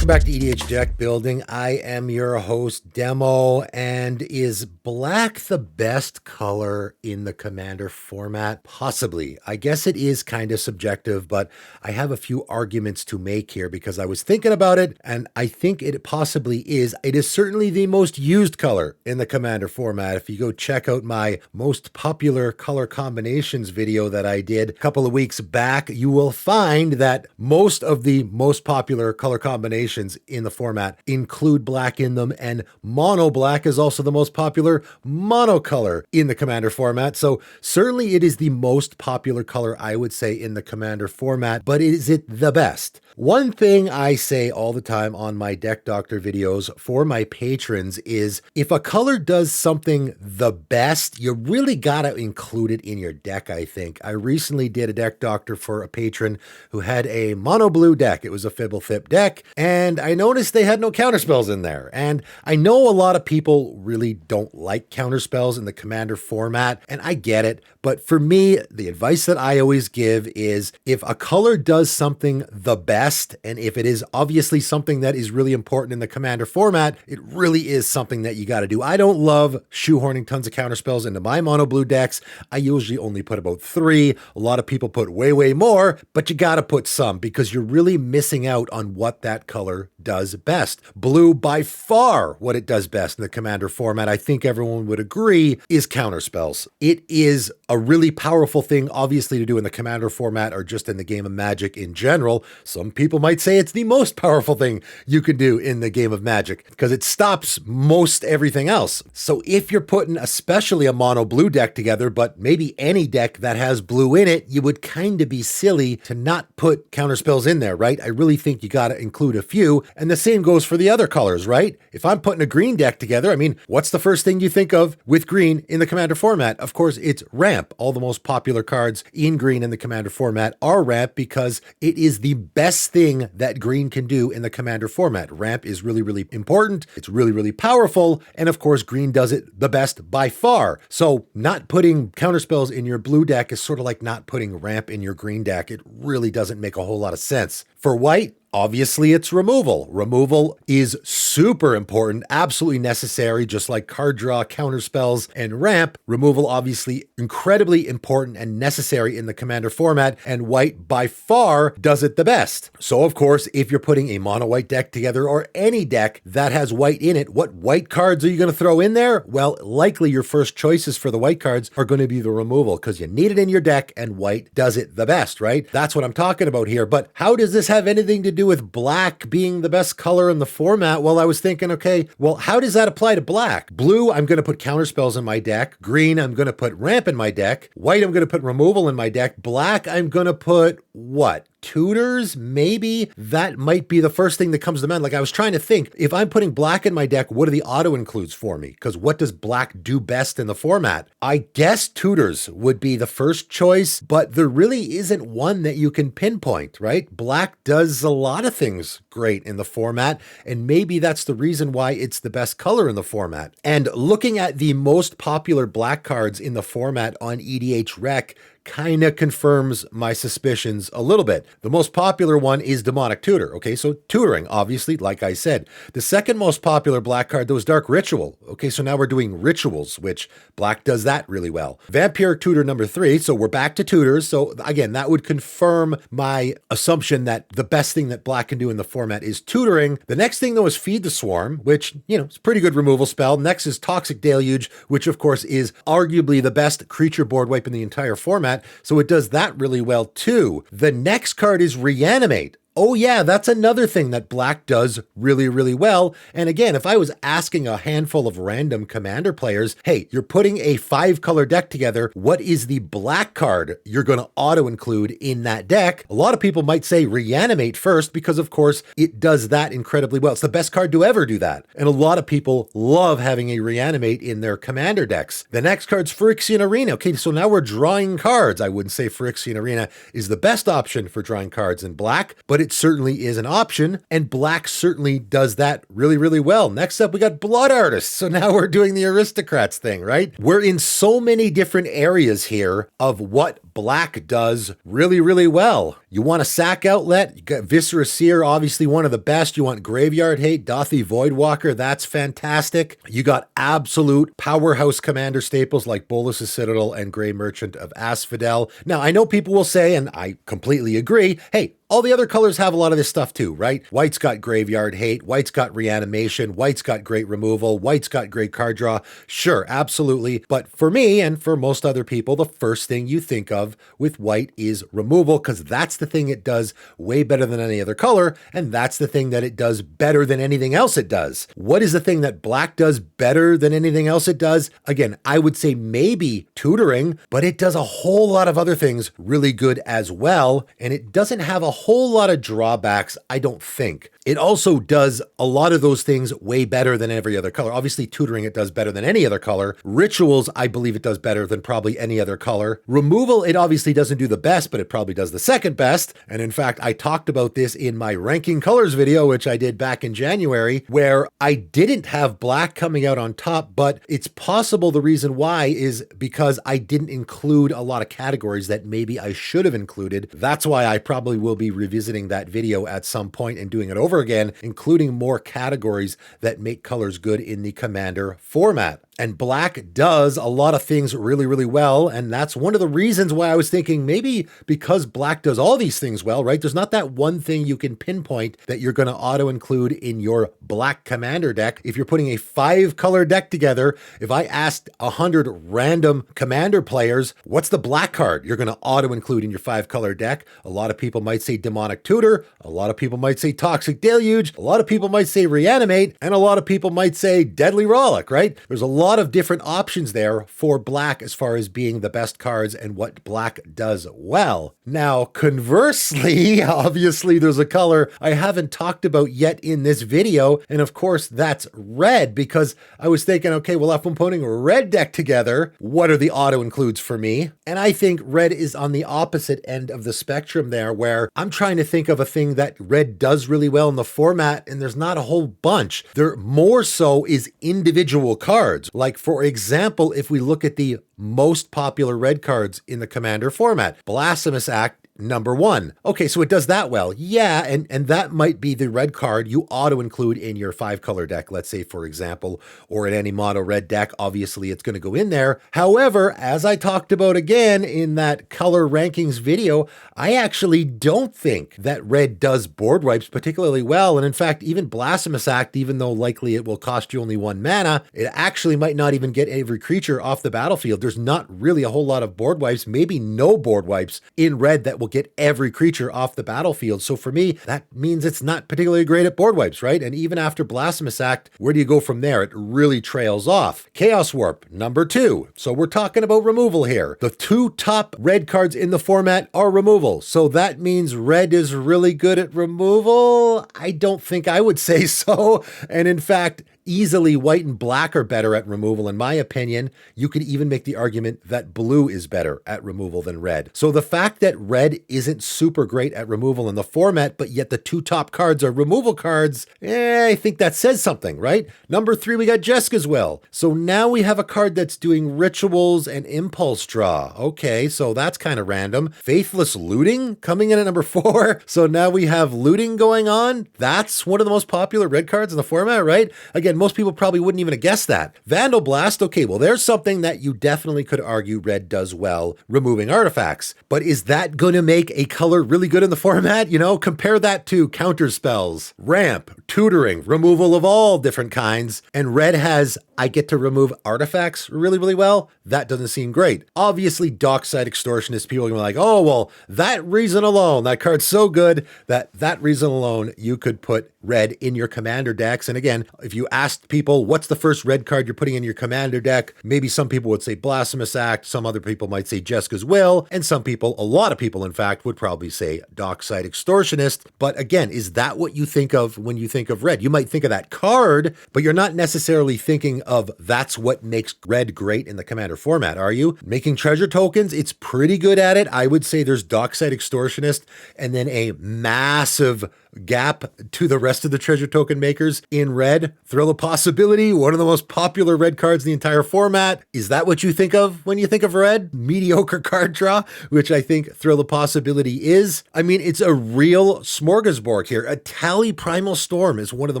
Welcome back to EDH Deck Building. I am your host, Demo, and is black the best color in the Commander format? Possibly. I guess it is kind of subjective, but I have a few arguments to make here because I was thinking about it, and I think it possibly is. It is certainly the most used color in the Commander format. If you go check out my most popular color combinations video that I did a couple of weeks back, you will find that most of the most popular color combinations in the format include black in them, and mono black is also the most popular monocolor in the Commander format. So certainly it is the most popular color, I would say, in the Commander format, but is it the best? One thing I say all the time on my Deck Doctor videos for my patrons is if a color does something the best, you really gotta include it in your deck, I think. I recently did a Deck Doctor for a patron who had a mono blue deck. It was a Fibblethip deck, and I noticed they had no counterspells in there. And I know a lot of people really don't like counterspells in the Commander format, and I get it. But for me, the advice that I always give is if a color does something the best, and if it is obviously something that is really important in the Commander format, it really is something that you got to do. I don't love shoehorning tons of counterspells into my mono blue decks. I usually only put about 3. A lot of people put way more, but you got to put some because you're really missing out on what that color does best. Blue, by far, what it does best in the Commander format, I think everyone would agree, is counterspells. It is a really powerful thing, obviously, to do in the Commander format or just in the game of Magic in general. Some people might say it's the most powerful thing you can do in the game of Magic because it stops most everything else. So if you're putting especially a mono blue deck together, but maybe any deck that has blue in it, you would kind of be silly to not put counterspells in there, right? I really think you got to include a few. And the same goes for the other colors, right? If I'm putting a green deck together, I mean, what's the first thing you think of with green in the Commander format? Of course, it's ramp. All the most popular cards in green in the Commander format are ramp because it is the best thing that green can do in the Commander format. Ramp is really important. It's really powerful. And of course, green does it the best by far. So not putting counterspells in your blue deck is sort of like not putting ramp in your green deck. It really doesn't make a whole lot of sense. For white, obviously, it's removal. Removal is super important, absolutely necessary, just like card draw, counterspells, and ramp. Removal, obviously, incredibly important and necessary in the Commander format, and white, by far, does it the best. So, of course, if you're putting a mono-white deck together or any deck that has white in it, what white cards are you going to throw in there? Well, likely your first choices for the white cards are going to be the removal because you need it in your deck, and white does it the best, right? That's what I'm talking about here. But how does this have anything to do with black being the best color in the format? Well, I was thinking, okay, well, how does that apply to black? Blue, I'm going to put counterspells in my deck. Green, I'm going to put ramp in my deck. White, I'm going to put removal in my deck. Black, I'm going to put what? Tutors, maybe? That might be the first thing that comes to mind. Like I was trying to think, if I'm putting black in my deck, what are the auto includes for me? Because what does black do best in the format? I guess tutors would be the first choice, but there really isn't one that you can pinpoint, right? Black does a lot of things great in the format, and maybe that's the reason why it's the best color in the format. And looking at the most popular black cards in the format on EDH Rec, kind of confirms my suspicions a little bit. The most popular one is Demonic Tutor. Okay, so tutoring, obviously, like I said. The second most popular black card, though, is Dark Ritual. Okay, so now we're doing rituals, which black does that really well. Vampiric Tutor number 3, so we're back to tutors. So again, that would confirm my assumption that the best thing that black can do in the format is tutoring. The next thing, though, is Feed the Swarm, which, you know, it's a pretty good removal spell. Next is Toxic Deluge, which of course is arguably the best creature board wipe in the entire format. So it does that really well too. The next card is Reanimate. Oh yeah, that's another thing that black does really well. And again, if I was asking a handful of random Commander players, hey, you're putting a 5-color deck together, what is the black card you're going to auto include in that deck? A lot of people might say Reanimate first because of course it does that incredibly well. It's the best card to ever do that. And a lot of people love having a Reanimate in their Commander decks. The next card's Phyrexian Arena. Okay, so now we're drawing cards. I wouldn't say Phyrexian Arena is the best option for drawing cards in black, but it it certainly is an option, and black certainly does that really, really well. Next up, we got blood artists. So now we're doing the aristocrats thing, right? We're in so many different areas here of what black does really, really well. You want a sack outlet, you got Viscera Seer, obviously one of the best. You want Graveyard Hate, Dothy Voidwalker, that's fantastic. You got absolute powerhouse commander staples like Bolus's Citadel and Grey Merchant of Asphodel. Now, I know people will say, and I completely agree, hey, all the other colors have a lot of this stuff too, right? White's got Graveyard Hate, white's got Reanimation, white's got great removal, white's got great card draw. Sure, absolutely. But for me and for most other people, the first thing you think of with white is removal, because that's the thing it does way better than any other color, and that's the thing that it does better than anything else it does. What is the thing that black does better than anything else it does? Again, I would say maybe tutoring, but it does a whole lot of other things really good as well, and it doesn't have a whole lot of drawbacks, I don't think. It also does a lot of those things way better than every other color. Obviously, tutoring it does better than any other color. Rituals, I believe it does better than probably any other color. Removal, it obviously doesn't do the best, but it probably does the second best. And in fact, I talked about this in my ranking colors video, which I did back in January, where I didn't have black coming out on top, but it's possible the reason why is because I didn't include a lot of categories that maybe I should have included. That's why I probably will be revisiting that video at some point and doing it over again, including more categories that make colors good in the Commander format. And black does a lot of things really, really well. And that's one of the reasons why I was thinking maybe because black does all these things well, right? There's not that one thing you can pinpoint that you're going to auto include in your black commander deck. If you're putting a 5-color deck together, if I asked 100 random commander players, what's the black card you're going to auto include in your 5-color deck? A lot of people might say Demonic Tutor. A lot of people might say Toxic Deluge. A lot of people might say Reanimate. And a lot of people might say Deadly Rollick, right? There's a lot of different options there for black as far as being the best cards and what black does well. Now, conversely, obviously there's a color I haven't talked about yet in this video, and of course that's red, because I was thinking, okay, well, if I'm putting a red deck together, what are the auto includes for me? And I think red is on the opposite end of the spectrum there, where I'm trying to think of a thing that red does really well in the format, and there's not a whole bunch. There more so is individual cards. Like, for example, if we look at the most popular red cards in the Commander format, Blasphemous Act, number 1. Okay, so it does that well. Yeah, and that might be the red card you auto include in your 5-color deck, let's say, for example, or in any mono red deck. Obviously, it's going to go in there. However, as I talked about again in that color rankings video, I actually don't think that red does board wipes particularly well. And in fact, even Blasphemous Act, even though likely it will cost you only 1 mana, it actually might not even get every creature off the battlefield. There's not really a whole lot of board wipes, maybe no board wipes in red that will get every creature off the battlefield. So for me, that means it's not particularly great at board wipes, right? And even after Blasphemous Act, where do you go from there? It really trails off. Chaos Warp, number 2. So we're talking about removal here. The 2 top red cards in the format are removal. So that means red is really good at removal? I don't think I would say so. And in fact, easily white and black are better at removal, in my opinion. You could even make the argument that blue is better at removal than red. So the fact that red isn't super great at removal in the format, but yet the 2 top cards are removal cards, I think that says something, right? Number 3, we got Jeska's Will. So now we have a card that's doing rituals and impulse draw. Okay, so that's kind of random. Faithless Looting coming in at number 4. So now we have looting going on. That's one of the most popular red cards in the format, right? Again, most people probably wouldn't even have guessed that. Vandal Blast, okay, well, there's something that you definitely could argue red does well, removing artifacts. But is that going to make a color really good in the format? You know, compare that to counter spells, ramp, tutoring, removal of all different kinds. And red has, I get to remove artifacts really, really well. That doesn't seem great. Obviously, Dockside Extortionist, people are going to be like, oh, well, that reason alone, that card's so good that reason alone, you could put red in your commander decks. And again, if you asked people, what's the first red card you're putting in your commander deck? Maybe some people would say Blasphemous Act, some other people might say Jeska's Will, and some people, a lot of people in fact, would probably say Dockside Extortionist. But again, is that what you think of when you think of red? You might think of that card, but you're not necessarily thinking of that's what makes red great in the commander format, are you? Making treasure tokens, it's pretty good at it. I would say there's Dockside Extortionist and then a massive gap to the rest of the treasure token makers in red. Thrill of Possibility, one of the most popular red cards in the entire format. Is that what you think of when you think of red? Mediocre card draw, which I think Thrill of Possibility is. I mean, it's a real smorgasbord here. A Tally Primal Storm is one of the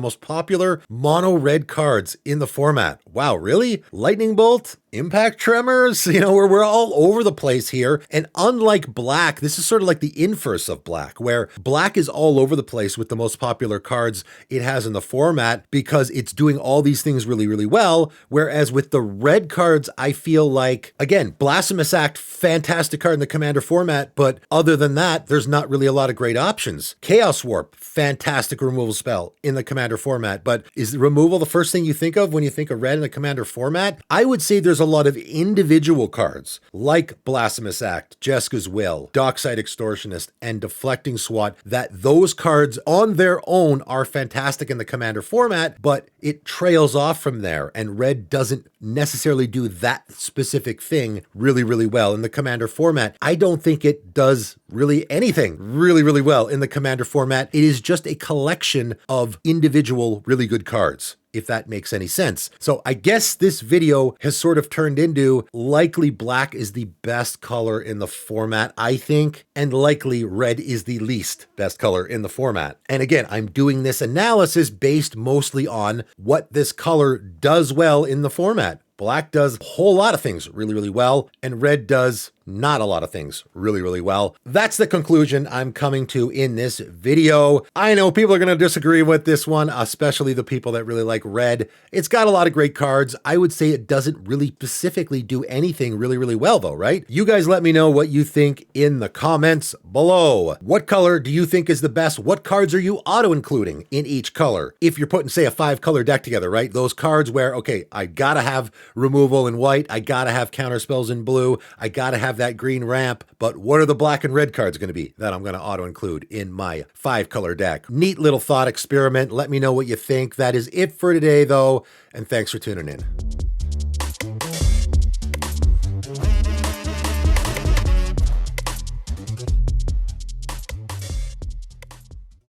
most popular mono red cards in the format. Wow, really? Lightning Bolt? Impact Tremors? You know, we're all over the place here. And unlike black, this is sort of like the inverse of black, where black is all over the place with the most popular cards it has in the format because it's doing all these things really, really well. Whereas with the red cards, I feel like, again, Blasphemous Act, fantastic card in the commander format, but other than that, there's not really a lot of great options. Chaos Warp, fantastic removal spell in the commander format, but is removal the first thing you think of when you think of red in the commander format? I would say there's a lot of individual cards like Blasphemous Act, Jeska's Will, Dockside Extortionist, and Deflecting SWAT that those cards on their own are fantastic in the commander format, but it trails off from there, and red doesn't necessarily do that specific thing really, really well in the commander format. I don't think it does really anything really, really well in the commander format. It is just a collection of individual really good cards, if that makes any sense. So I guess this video has sort of turned into likely black is the best color in the format, I think, and likely red is the least best color in the format. And again, I'm doing this analysis based mostly on what this color does well in the format. Black does a whole lot of things really, really well, and red does not a lot of things really, really well. That's the conclusion I'm coming to in this video. I know people are going to disagree with this one, especially the people that really like red. It's got a lot of great cards. I would say it doesn't really specifically do anything really, really well though, right? You guys let me know what you think in the comments below. What color do you think is the best? What cards are you auto-including in each color? If you're putting, say, a 5-color deck together, right? Those cards where, okay, I gotta have removal in white, I gotta have counter spells in blue, I gotta have that green ramp, but what are the black and red cards going to be that I'm going to auto include in my 5-color deck? Neat little thought experiment. Let me know what you think. That is it for today though, and thanks for tuning in.